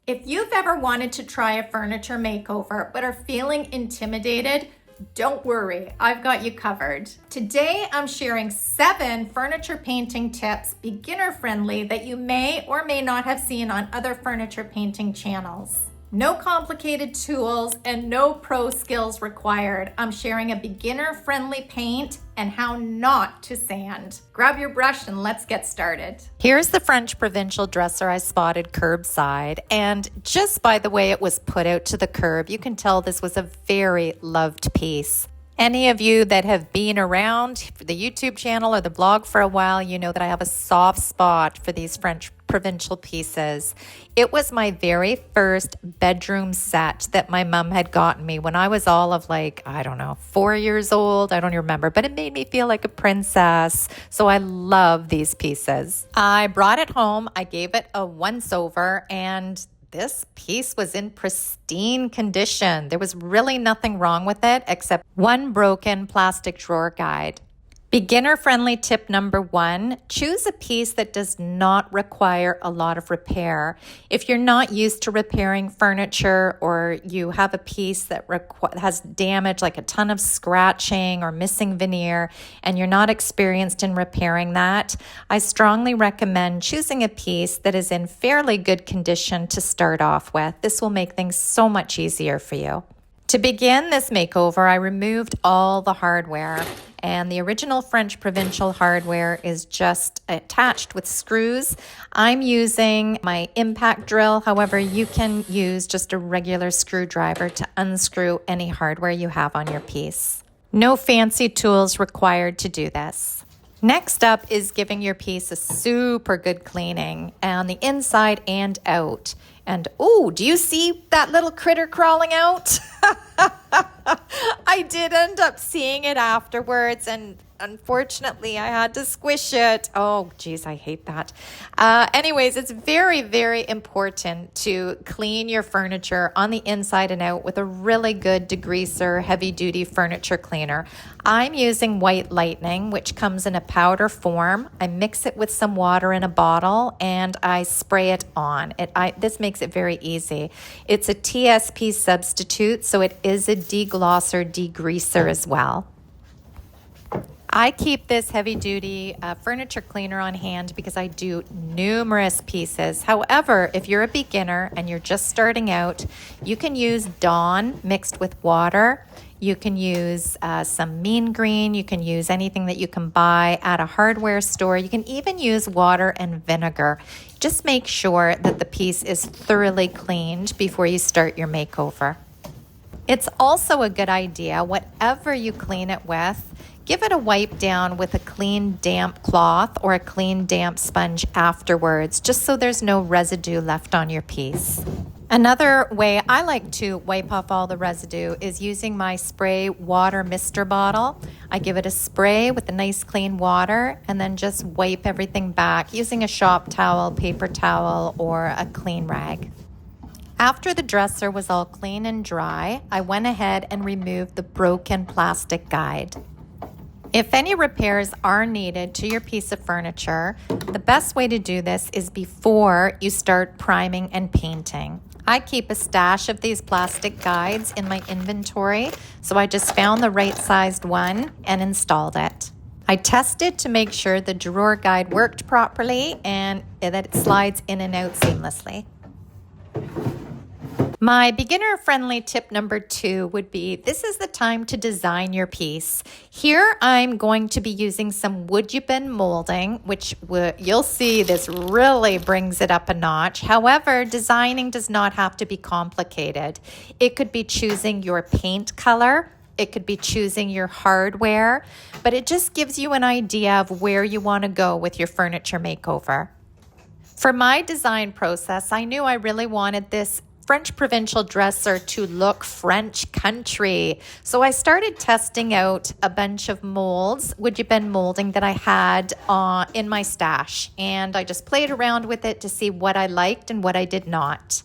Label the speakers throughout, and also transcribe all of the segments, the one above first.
Speaker 1: If you've ever wanted to try a furniture makeover but are feeling intimidated, don't worry, I've got you covered. Today, I'm sharing 7 furniture painting tips, beginner friendly, that you may or may not have seen on other furniture painting channels. No complicated tools and no pro skills required. I'm sharing a beginner-friendly paint and how not to sand. Grab your brush and let's get started. Here's the French Provincial dresser I spotted curbside, and just by the way it was put out to the curb, you can tell this was a very loved piece. Any of you that have been around the YouTube channel or the blog for a while, you know that I have a soft spot for these French Provincial pieces. It was my very first bedroom set that my mom had gotten me when I was all of 4 years old. I don't even remember, but it made me feel like a princess. So I love these pieces. I brought it home. I gave it a once over, and this piece was in pristine condition. There was really nothing wrong with it except one broken plastic drawer guide. Beginner-friendly tip number 1, choose a piece that does not require a lot of repair. If you're not used to repairing furniture, or you have a piece that has damage like a ton of scratching or missing veneer, and you're not experienced in repairing that, I strongly recommend choosing a piece that is in fairly good condition to start off with. This will make things so much easier for you. To begin this makeover, I removed all the hardware, and the original French Provincial hardware is just attached with screws. I'm using my impact drill. However, you can use just a regular screwdriver to unscrew any hardware you have on your piece. No fancy tools required to do this. Next up is giving your piece a super good cleaning on the inside and out. And oh, do you see that little critter crawling out? I did end up seeing it afterwards, and unfortunately I had to squish it. Oh geez, I hate that. Anyways, it's very, very important to clean your furniture on the inside and out with a really good degreaser, heavy duty furniture cleaner. I'm using White Lightning, which comes in a powder form. I mix it with some water in a bottle and I spray it on. This makes it very easy. It's a TSP substitute, so it is a deglosser, degreaser as well. I keep this heavy-duty furniture cleaner on hand because I do numerous pieces. However, if you're a beginner and you're just starting out, you can use Dawn mixed with water. You can use some mean green. You can use anything that you can buy at a hardware store. You can even use water and vinegar. Just make sure that the piece is thoroughly cleaned before you start your makeover. It's also a good idea, whatever you clean it with, give it a wipe down with a clean damp cloth or a clean damp sponge afterwards, just so there's no residue left on your piece. Another way I like to wipe off all the residue is using my spray water mister bottle. I give it a spray with a nice clean water and then just wipe everything back using a shop towel, paper towel, or a clean rag. After the dresser was all clean and dry, I went ahead and removed the broken plastic guide. If any repairs are needed to your piece of furniture, the best way to do this is before you start priming and painting. I keep a stash of these plastic guides in my inventory, so I just found the right sized one and installed it. I tested to make sure the drawer guide worked properly and that it slides in and out seamlessly. My beginner-friendly tip number 2 would be, this is the time to design your piece. Here I'm going to be using some WoodUbend molding, which you'll see this really brings it up a notch. However, designing does not have to be complicated. It could be choosing your paint color. It could be choosing your hardware, but it just gives you an idea of where you want to go with your furniture makeover. For my design process, I knew I really wanted this French Provincial dresser to look French country. So I started testing out a bunch of molds, WoodUbend molding that I had in my stash. And I just played around with it to see what I liked and what I did not.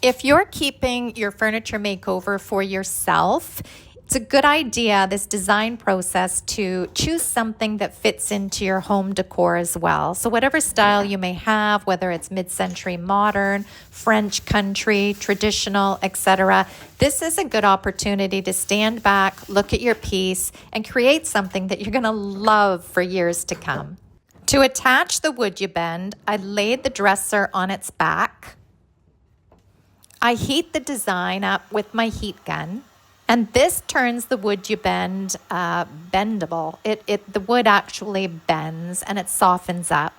Speaker 1: If you're keeping your furniture makeover for yourself, It's a good idea, this design process, to choose something that fits into your home decor as well. So whatever style you may have, whether it's mid-century modern, French country, traditional, etc., this is a good opportunity to stand back, look at your piece, and create something that you're going to love for years to come. To attach the WoodUbend, I laid the dresser on its back. I heat the design up with my heat gun. And this turns the WoodUbend bendable. The wood actually bends and it softens up.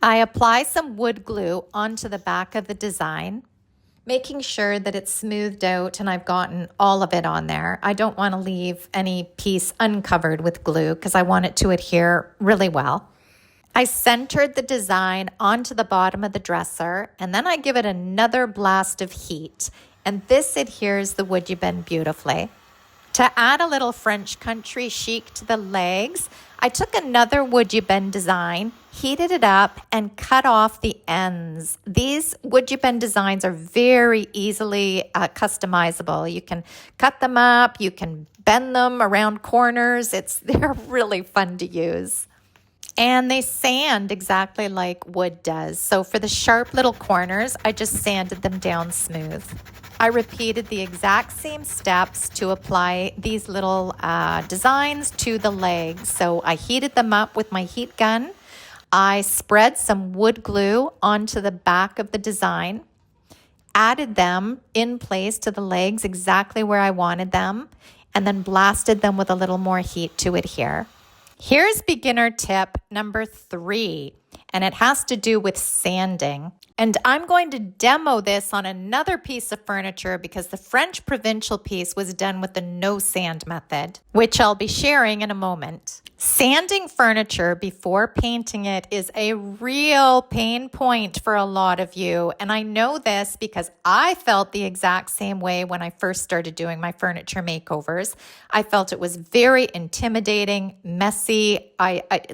Speaker 1: I apply some wood glue onto the back of the design, making sure that it's smoothed out and I've gotten all of it on there. I don't want to leave any piece uncovered with glue because I want it to adhere really well. I centered the design onto the bottom of the dresser, and then I give it another blast of heat. And this adheres the WoodUbend beautifully. To add a little French country chic to the legs, I took another WoodUbend design, heated it up, and cut off the ends. These WoodUbend designs are very easily customizable. You can cut them up, you can bend them around corners. They're really fun to use. And they sand exactly like wood does. So for the sharp little corners, I just sanded them down smooth. I repeated the exact same steps to apply these little designs to the legs. So I heated them up with my heat gun. I spread some wood glue onto the back of the design, added them in place to the legs exactly where I wanted them, and then blasted them with a little more heat to adhere. Here's beginner tip number 3, and it has to do with sanding. And I'm going to demo this on another piece of furniture because the French Provincial piece was done with the no sand method, which I'll be sharing in a moment. Sanding furniture before painting it is a real pain point for a lot of you. And I know this because I felt the exact same way when I first started doing my furniture makeovers. I felt it was very intimidating, messy,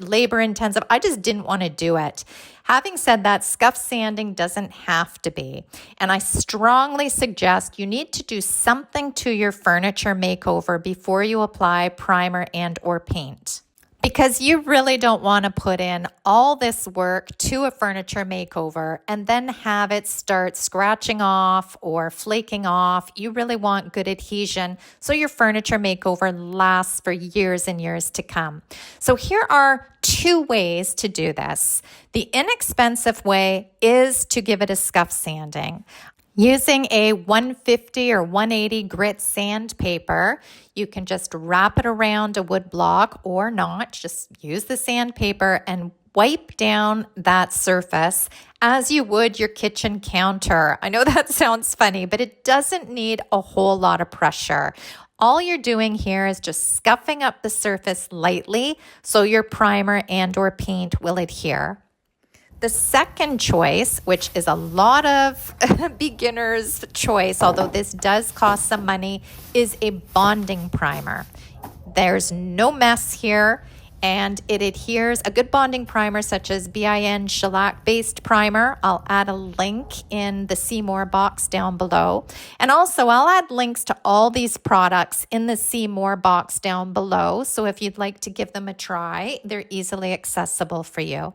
Speaker 1: labor intensive. I just didn't want to do it. Having said that, scuff sanding doesn't have to be. And I strongly suggest you need to do something to your furniture makeover before you apply primer and or paint. Because you really don't want to put in all this work to a furniture makeover and then have it start scratching off or flaking off. You really want good adhesion so your furniture makeover lasts for years and years to come. So here are 2 ways to do this. The inexpensive way is to give it a scuff sanding. Using a 150 or 180 grit sandpaper, you can just wrap it around a wood block or not. Just use the sandpaper and wipe down that surface as you would your kitchen counter. I know that sounds funny, but it doesn't need a whole lot of pressure. All you're doing here is just scuffing up the surface lightly so your primer and or paint will adhere. The second choice, which is a lot of beginners' choice, although this does cost some money, is a bonding primer. There's no mess here, and it adheres. A good bonding primer such as BIN shellac-based primer, I'll add a link in the See More box down below. And also, I'll add links to all these products in the See More box down below. So if you'd like to give them a try, they're easily accessible for you.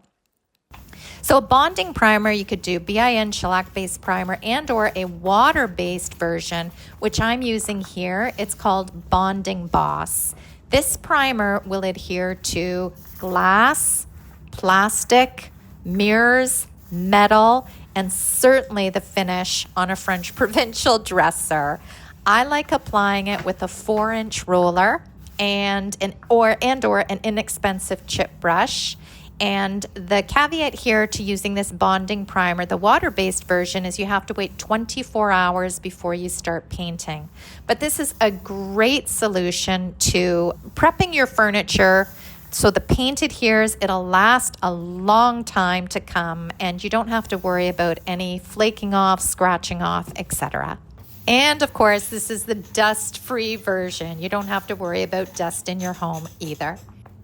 Speaker 1: So a bonding primer, you could do BIN shellac-based primer and or a water-based version, which I'm using here. It's called Bonding Boss. This primer will adhere to glass, plastic, mirrors, metal, and certainly the finish on a French Provincial dresser. I like applying it with a 4-inch roller and or an inexpensive chip brush. And the caveat here to using this bonding primer, the water-based version, is you have to wait 24 hours before you start painting. But this is a great solution to prepping your furniture so the paint adheres, it'll last a long time to come, and you don't have to worry about any flaking off, scratching off, etc. And of course, this is the dust-free version. You don't have to worry about dust in your home either.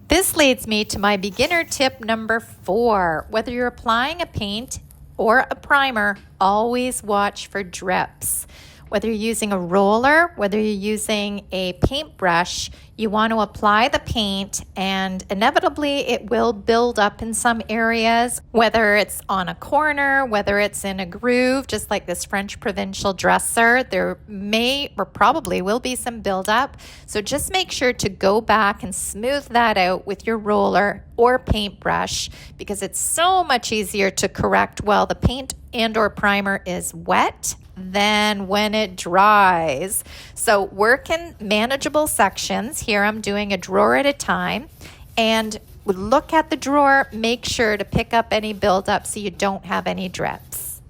Speaker 1: This leads me to my beginner tip number 4. Whether you're applying a paint or a primer, always watch for drips. Whether you're using a roller, whether you're using a paintbrush, you want to apply the paint, and inevitably it will build up in some areas, whether it's on a corner, whether it's in a groove, just like this French Provincial dresser. There may or probably will be some buildup. So just make sure to go back and smooth that out with your roller or paintbrush, because it's so much easier to correct while the paint and or primer is wet than when it dries. So work in manageable sections. Here I'm doing a drawer at a time, and look at the drawer, make sure to pick up any buildup so you don't have any drips.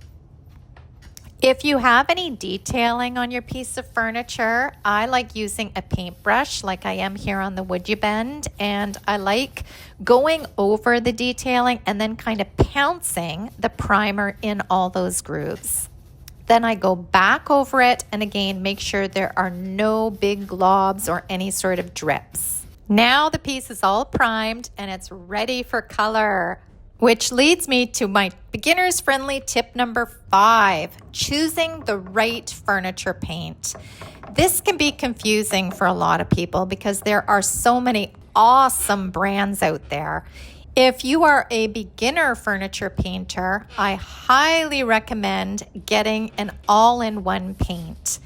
Speaker 1: If you have any detailing on your piece of furniture, I like using a paintbrush like I am here on the WoodUbend, and I like going over the detailing and then kind of pouncing the primer in all those grooves. Then I go back over it and again make sure there are no big globs or any sort of drips. Now the piece is all primed and it's ready for color, which leads me to my beginner's friendly tip number 5, choosing the right furniture paint. This can be confusing for a lot of people because there are so many awesome brands out there. If you are a beginner furniture painter, I highly recommend getting an all-in-one paint.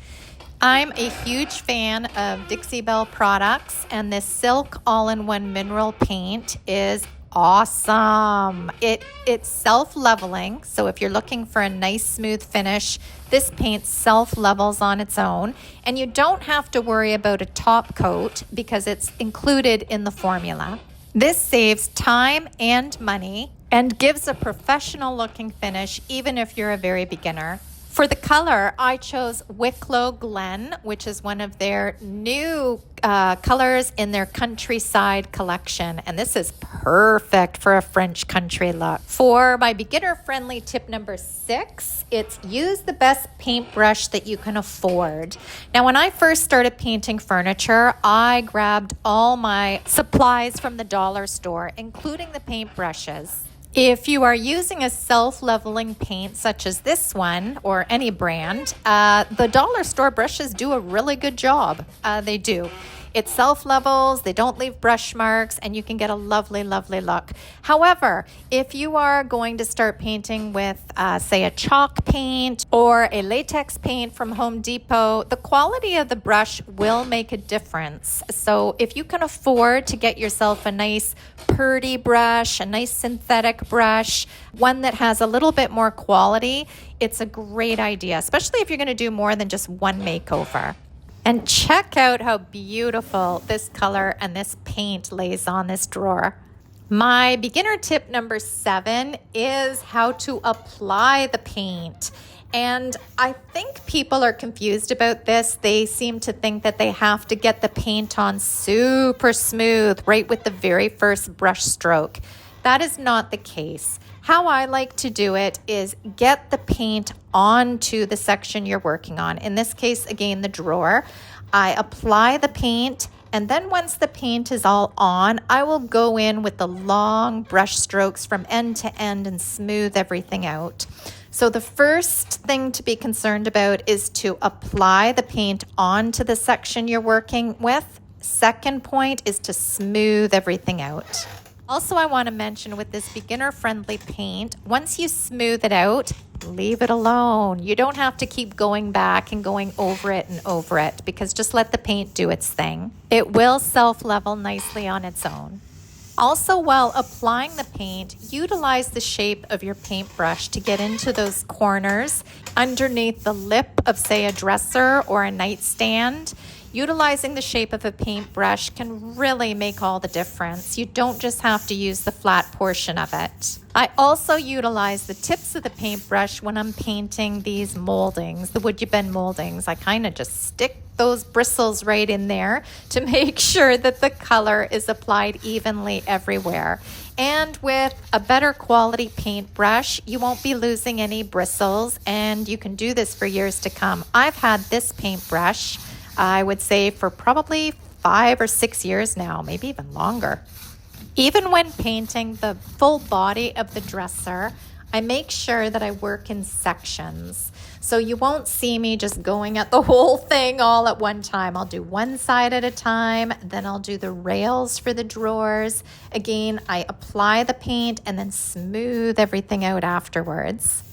Speaker 1: I'm a huge fan of Dixie Belle products, and this Silk all-in-one mineral paint is awesome. It's self-leveling, so if you're looking for a nice smooth finish, this paint self-levels on its own, and you don't have to worry about a top coat because it's included in the formula. This saves time and money and gives a professional looking finish even if you're a very beginner. For the color, I chose Wicklow Glen, which is one of their new colors in their countryside collection. And this is perfect for a French country look. For my beginner-friendly tip number 6, it's use the best paintbrush that you can afford. Now, when I first started painting furniture, I grabbed all my supplies from the dollar store, including the paintbrushes. If you are using a self-leveling paint such as this one or any brand, the dollar store brushes do a really good job. They do. It self-levels, they don't leave brush marks, and you can get a lovely, lovely look. However, if you are going to start painting with, say, a chalk paint or a latex paint from Home Depot, the quality of the brush will make a difference. So if you can afford to get yourself a nice purdy brush, a nice synthetic brush, one that has a little bit more quality, it's a great idea, especially if you're going to do more than just one makeover. And check out how beautiful this color and this paint lays on this drawer. My beginner tip number 7 is how to apply the paint. And I think people are confused about this. They seem to think that they have to get the paint on super smooth right with the very first brush stroke. That is not the case. How I like to do it is get the paint onto the section you're working on. In this case, again, the drawer. I apply the paint, and then once the paint is all on, I will go in with the long brush strokes from end to end and smooth everything out. So the first thing to be concerned about is to apply the paint onto the section you're working with. Second point is to smooth everything out. Also, I want to mention with this beginner-friendly paint, once you smooth it out, leave it alone. You don't have to keep going back and going over it and over it, because just let the paint do its thing. It will self-level nicely on its own. Also, while applying the paint, utilize the shape of your paintbrush to get into those corners underneath the lip of, say, a dresser or a nightstand. Utilizing the shape of a paintbrush can really make all the difference. You don't just have to use the flat portion of it. I also utilize the tips of the paintbrush when I'm painting these moldings, the WoodUbend moldings. I kind of just stick those bristles right in there to make sure that the color is applied evenly everywhere. And with a better quality paintbrush, you won't be losing any bristles, and you can do this for years to come. I've had this paintbrush, I would say, for probably 5 or 6 years now, maybe even longer. Even when painting the full body of the dresser, I make sure that I work in sections. So you won't see me just going at the whole thing all at one time. I'll do one side at a time, then I'll do the rails for the drawers. Again, I apply the paint and then smooth everything out afterwards.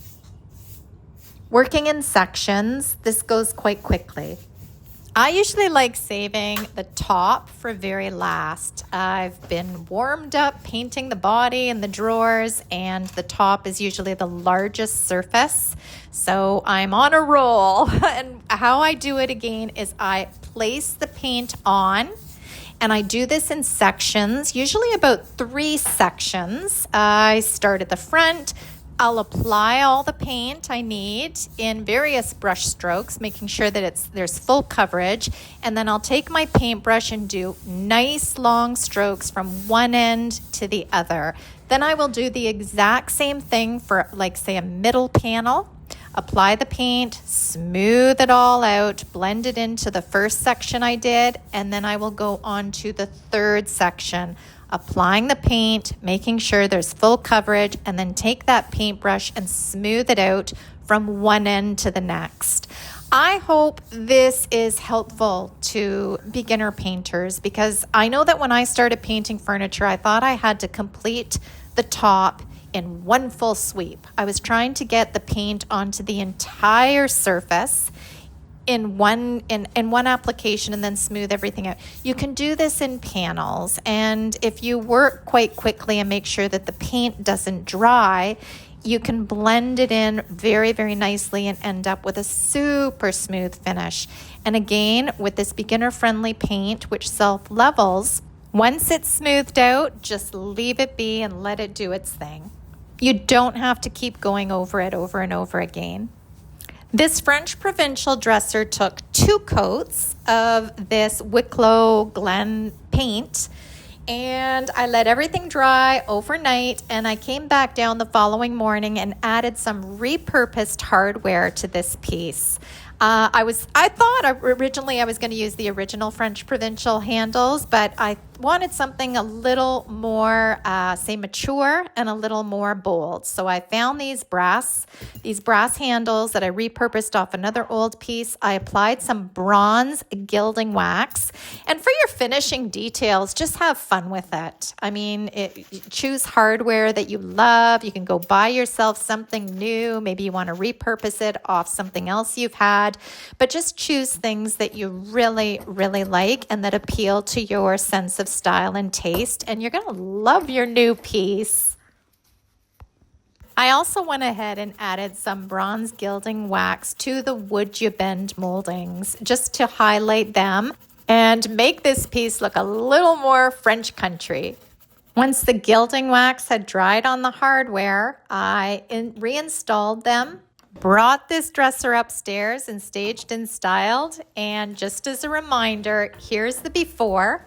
Speaker 1: Working in sections, this goes quite quickly. I usually like saving the top for very last. I've been warmed up painting the body and the drawers, and the top is usually the largest surface. So I'm on a roll. And how I do it again is I place the paint on, and I do this in sections, usually about 3 sections. I start at the front. I'll apply all the paint I need in various brush strokes, making sure that there's full coverage. And then I'll take my paintbrush and do nice long strokes from one end to the other. Then I will do the exact same thing for, like, say, a middle panel. Apply the paint, smooth it all out, blend it into the first section I did, and then I will go on to the third section, applying the paint, making sure there's full coverage, and then take that paintbrush and smooth it out from one end to the next. I hope this is helpful to beginner painters, because I know that when I started painting furniture, I thought I had to complete the top in one full sweep. I was trying to get the paint onto the entire surface in one application and then smooth everything out. You can do this in panels, and if you work quite quickly and make sure that the paint doesn't dry, you can blend it in very, very nicely and end up with a super smooth finish. And again, with this beginner-friendly paint, which self-levels, once it's smoothed out, just leave it be and let it do its thing. You don't have to keep going over it over and over again. This French Provincial dresser took 2 coats of this Wicklow Glen paint, and I let everything dry overnight, and I came back down the following morning and added some repurposed hardware to this piece. I thought originally I was going to use the original French Provincial handles, but I wanted something a little more, say, mature and a little more bold. So I found these brass handles that I repurposed off another old piece. I applied some bronze gilding wax. And for your finishing details, just have fun with it. I mean, choose hardware that you love. You can go buy yourself something new. Maybe you want to repurpose it off something else you've had. But just choose things that you really, really like and that appeal to your sense of style and taste, and you're going to love your new piece. I also went ahead and added some bronze gilding wax to the WoodUbend moldings just to highlight them and make this piece look a little more French country. Once the gilding wax had dried on the hardware, I reinstalled them, brought this dresser upstairs and staged and styled. And just as a reminder, here's the before.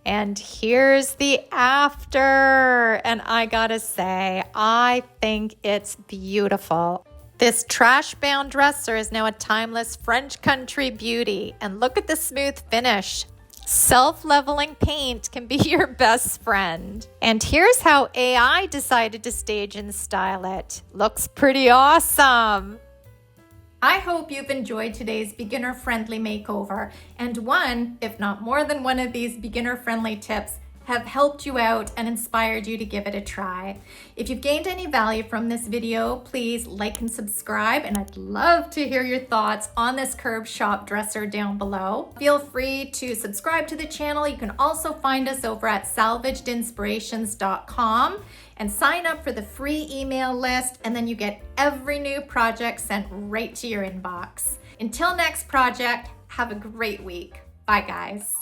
Speaker 1: And here's the after. And I gotta say, I think it's beautiful. This trash-bound dresser is now a timeless French country beauty. And look at the smooth finish. Self-leveling paint can be your best friend. And here's how AI decided to stage and style it. Looks pretty awesome. I hope you've enjoyed today's beginner-friendly makeover, and one, if not more than one of these beginner-friendly tips have helped you out and inspired you to give it a try. If you've gained any value from this video, please like and subscribe, and I'd love to hear your thoughts on this curb shop dresser down below. Feel free to subscribe to the channel. You can also find us over at salvagedinspirations.com and sign up for the free email list, and then you get every new project sent right to your inbox. Until next project, have a great week. Bye, guys.